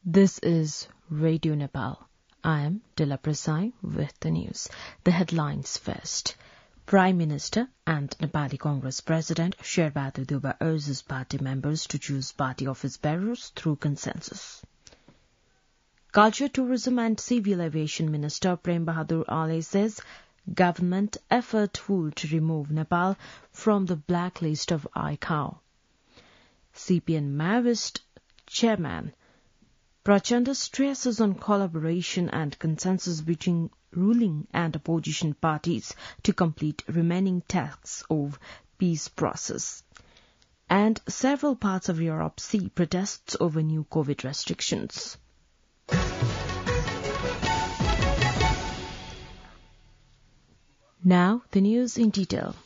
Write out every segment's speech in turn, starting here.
This is Radio Nepal. I am Dila Prasai with the news. The headlines first. Prime Minister and Nepali Congress President Sherbahadur Deuba urges party members to choose party office bearers through consensus. Culture, Tourism and Civil Aviation Minister Prem Bahadur Ali says government effortful to remove Nepal from the blacklist of ICAO. CPN Maoist Chairman Prachanda stresses on collaboration and consensus between ruling and opposition parties to complete remaining tasks of peace process. And several parts of Europe see protests over new COVID restrictions. Now, the news in detail.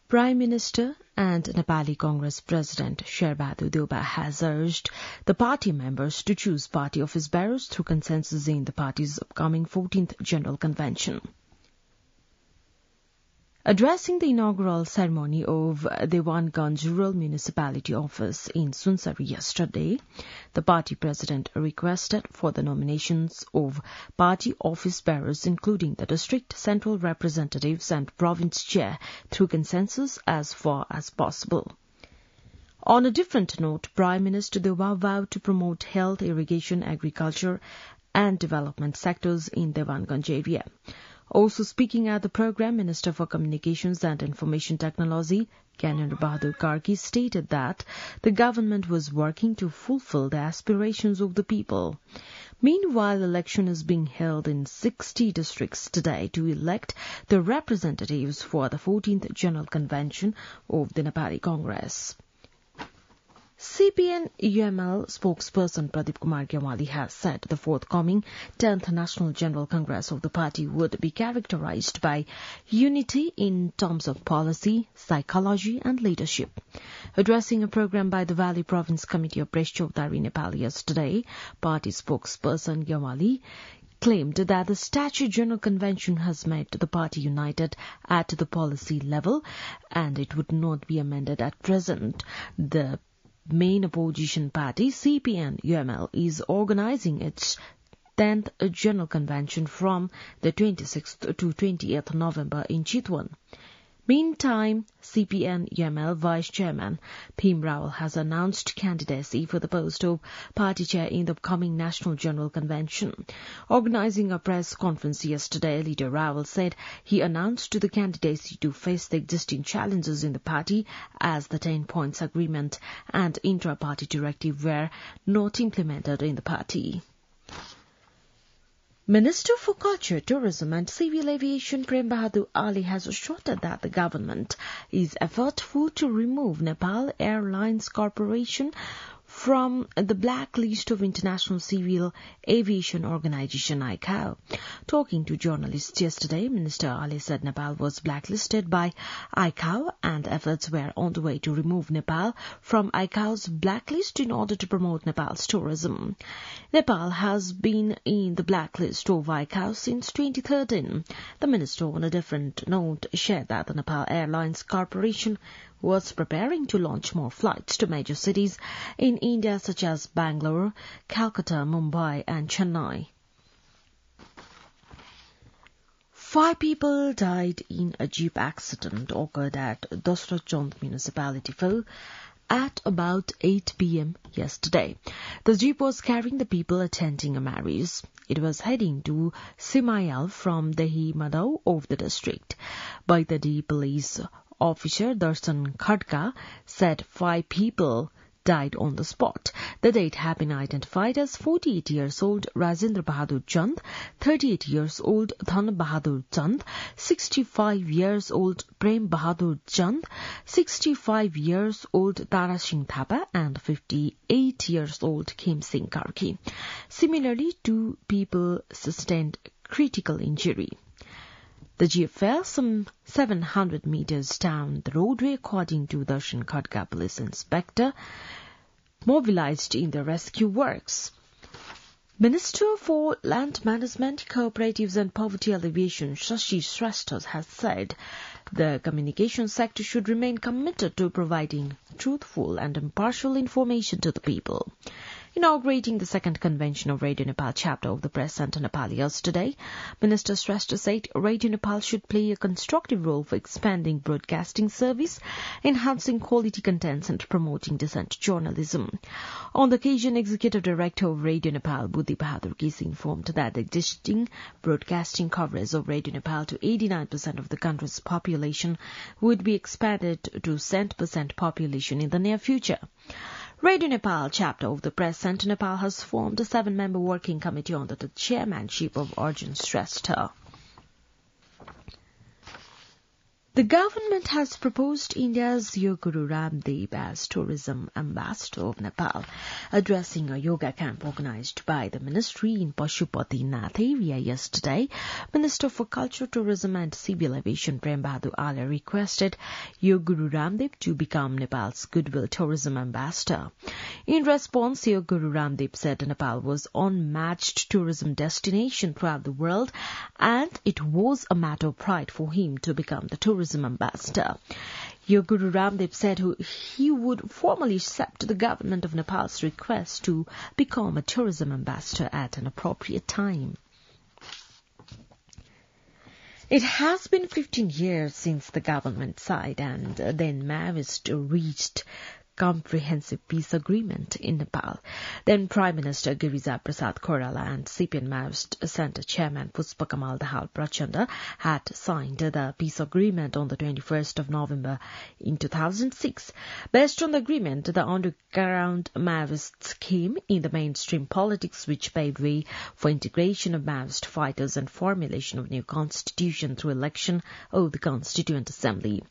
Prime Minister and Nepali Congress President Sherbahadur Deuba has urged the party members to choose party office bearers through consensus in the party's upcoming 14th General Convention. Addressing the inaugural ceremony of Dewanganj Rural Municipality Office in Sunsari yesterday, the party president requested for the nominations of party office bearers, including the district, central representatives and province chair, through consensus as far as possible. On a different note, Prime Minister Deuba vowed to promote health, irrigation, agriculture and development sectors in Dewanganj area. Also speaking at the program, Minister for Communications and Information Technology, Gyanendra Bahadur Karki, stated that the government was working to fulfill the aspirations of the people. Meanwhile, election is being held in 60 districts today to elect the representatives for the 14th General Convention of the Nepali Congress. CPN-UML spokesperson Pradeep Kumar Gyawali has said the forthcoming 10th National General Congress of the party would be characterized by unity in terms of policy, psychology and leadership. Addressing a program by the Valley Province Committee of Presh Chaudhary Nepal yesterday, party spokesperson Gyawali claimed that the Statute General Convention has made the party united at the policy level and it would not be amended at present. The main opposition party, CPN-UML, is organizing its 10th General Convention from the 26th to 28th November in Chitwan. Meantime, CPN-UML Vice Chairman Bhim Rawal has announced candidacy for the post of party chair in the upcoming National General Convention. Organizing a press conference yesterday, Leader Rawal said he announced the candidacy to face the existing challenges in the party as the 10 points agreement and intra-party directive were not implemented in the party. Minister for Culture, Tourism and Civil Aviation Prem Bahadur Ali has assured that the government is effortful to remove Nepal Airlines Corporation from the blacklist of International Civil Aviation Organization ICAO. Talking to journalists yesterday, Minister Ali said Nepal was blacklisted by ICAO and efforts were on the way to remove Nepal from ICAO's blacklist in order to promote Nepal's tourism. Nepal has been in the blacklist of ICAO since 2013. The minister, on a different note, shared that the Nepal Airlines Corporation was preparing to launch more flights to major cities in India such as Bangalore, Calcutta, Mumbai and Chennai. 5 people died in a jeep accident occurred at Dasrat Chand Municipality at about 8 p.m. yesterday. The jeep was carrying the people attending a marriage. It was heading to Simayal from Dehi Madau of the district. By the D police officer Darshan Khadka said 5 people died on the spot. The date have been identified as 48 years old Rajendra Bahadur Chand, 38 years old Dhan Bahadur Chand, 65 years old Prem Bahadur Chand, 65 years old Tara Singh Thapa and 58 years old Kim Singh Karki. Similarly, 2 people sustained critical injury. The jeep fell some 700 meters down the roadway, according to Darshan Khadka police inspector mobilized in the rescue works. Minister for Land Management, Cooperatives and Poverty Alleviation, Shashi Shrestha, has said the communication sector should remain committed to providing truthful and impartial information to the people. Inaugurating the second convention of Radio Nepal chapter of the Press Centre Nepal yesterday, Minister Shrestha said Radio Nepal should play a constructive role for expanding broadcasting service, enhancing quality contents and promoting dissent journalism. On the occasion, Executive Director of Radio Nepal, Buddhi Bahadur Kisi, informed that the existing broadcasting coverage of Radio Nepal to 89% of the country's population would be expanded to 100% population in the near future. Radio Nepal chapter of the Press Centre Nepal has formed a 7-member working committee under the chairmanship of Arjun Shrestha. The government has proposed India's Yoguru Ramdev as tourism ambassador of Nepal, addressing a yoga camp organized by the ministry in Pashupatinath area yesterday. Minister for Culture, Tourism and Civil Aviation Prem Bahadur Alia requested Yoguru Ramdev to become Nepal's goodwill tourism ambassador. In response, Yoguru Ramdev said Nepal was unmatched tourism destination throughout the world, and it was a matter of pride for him to become the tourism ambassador. Yoguru Ramdev said he would formally accept the government of Nepal's request to become a tourism ambassador at an appropriate time. It has been 15 years since the government side and then Maoist reached comprehensive peace agreement in Nepal. Then Prime Minister Girija Prasad Koirala and CPN Maoist Center Chairman Pushpakamal Dahal Prachanda had signed the peace agreement on the 21st of November in 2006. Based on the agreement, the underground Maoists came in the mainstream politics, which paved way for integration of Maoist fighters and formulation of new constitution through election of the Constituent Assembly.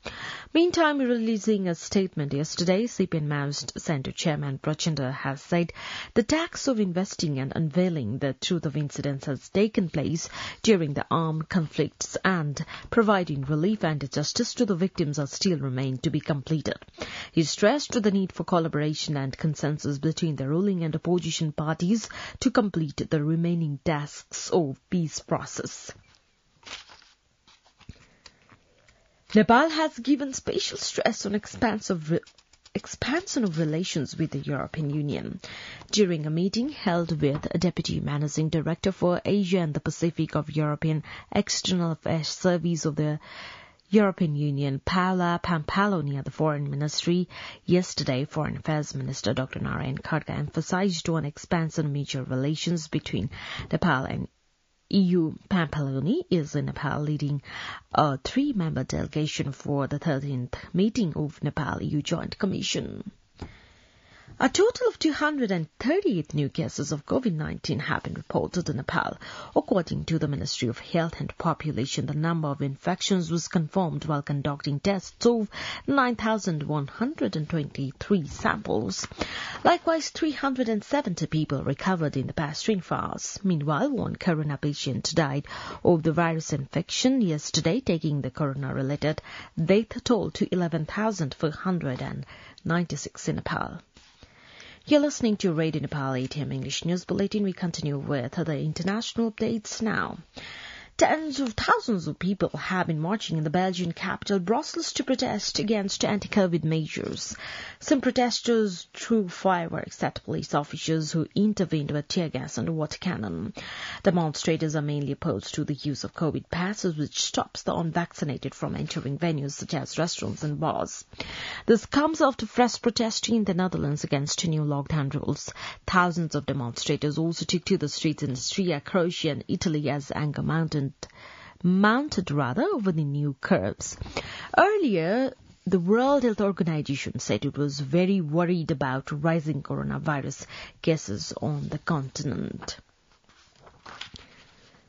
Meantime, releasing a statement yesterday, CPN Maoist Center Chairman Prachanda has said the task of investing and unveiling the truth of incidents has taken place during the armed conflicts and providing relief and justice to the victims are still remain to be completed. He stressed the need for collaboration and consensus between the ruling and opposition parties to complete the remaining tasks of peace process. Nepal has given special stress on expansion of relations with the European Union. During a meeting held with a Deputy Managing Director for Asia and the Pacific of European External Affairs Service of the European Union, Paula Pampaloni at the Foreign Ministry yesterday, Foreign Affairs Minister Dr. Narayan Khadga emphasized on expansion of mutual relations between Nepal and EU. Pampaloni is in Nepal leading a 3-member delegation for the 13th meeting of Nepal-EU Joint Commission. A total of 238 new cases of COVID-19 have been reported in Nepal. According to the Ministry of Health and Population, the number of infections was confirmed while conducting tests of 9,123 samples. Likewise, 370 people recovered in the past 24 hours. Meanwhile, one corona patient died of the virus infection yesterday, taking the corona-related death toll to 11,496 in Nepal. You're listening to Radio Nepal ATM English News Bulletin. We continue with the international updates now. Tens of thousands of people have been marching in the Belgian capital, Brussels, to protest against anti-COVID measures. Some protesters threw fireworks at police officers who intervened with tear gas and water cannon. Demonstrators are mainly opposed to the use of COVID passes, which stops the unvaccinated from entering venues such as restaurants and bars. This comes after fresh protesting in the Netherlands against new lockdown rules. Thousands of demonstrators also took to the streets in Austria, Croatia and Italy as anger mounted over the new curbs. Earlier, the World Health Organization said it was very worried about rising coronavirus cases on the continent.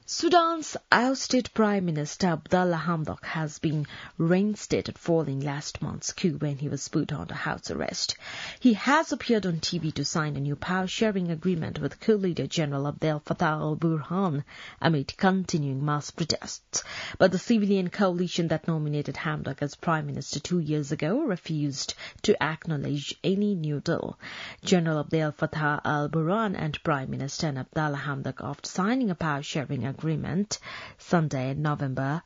Sudan's ousted Prime Minister Abdallah Hamdok has been reinstated following last month's coup when he was put under house arrest. He has appeared on TV to sign a new power-sharing agreement with coup leader General Abdel Fattah al-Burhan amid continuing mass protests. But the civilian coalition that nominated Hamdok as Prime Minister 2 years ago refused to acknowledge any new deal. General Abdel Fattah al-Burhan and Prime Minister Abdallah Hamdok, after signing a power-sharing agreement Sunday, November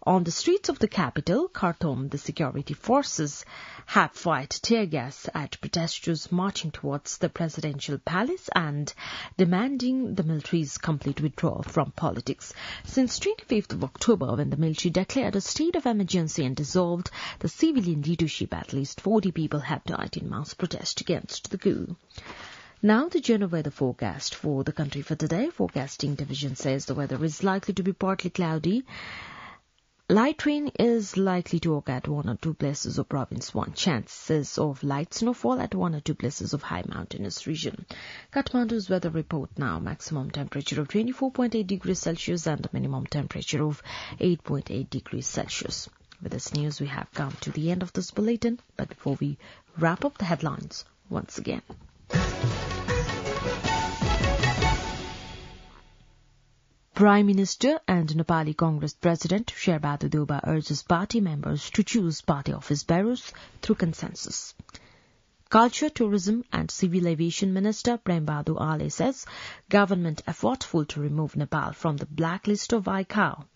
On the streets of the capital, Khartoum, the security forces have fired tear gas at protesters marching towards the presidential palace and demanding the military's complete withdrawal from politics. Since 25th of October, when the military declared a state of emergency and dissolved the civilian leadership, at least 40 people have died in mass protest against the coup. Now the general weather forecast for the country for today. Forecasting division says the weather is likely to be partly cloudy. Light rain is likely to occur at one or two places of Province 1. Chances of light snowfall at one or two places of high mountainous region. Kathmandu's weather report now. Maximum temperature of 24.8 degrees Celsius and a minimum temperature of 8.8 degrees Celsius. With this news, we have come to the end of this bulletin. But before we wrap up the headlines once again. Prime Minister and Nepali Congress President Sherbadu Deoba urges party members to choose party office bearers through consensus. Culture, Tourism and Civil Aviation Minister Prem Bahadur Ale says government effortful to remove Nepal from the blacklist of ICAO.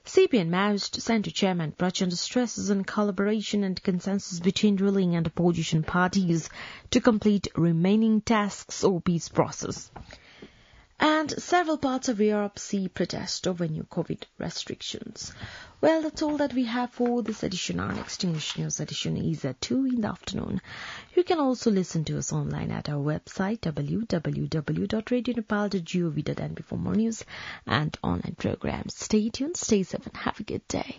CPN Maoist Centre Chairman Prachanda stresses on collaboration and consensus between ruling and opposition parties to complete remaining tasks or peace process. And several parts of Europe see protest over new COVID restrictions. Well, that's all that we have for this edition. Our next English news edition is at 2 in the afternoon. You can also listen to us online at our website www.radionepal.gov.np for more news and online programs. Stay tuned, stay safe and have a good day.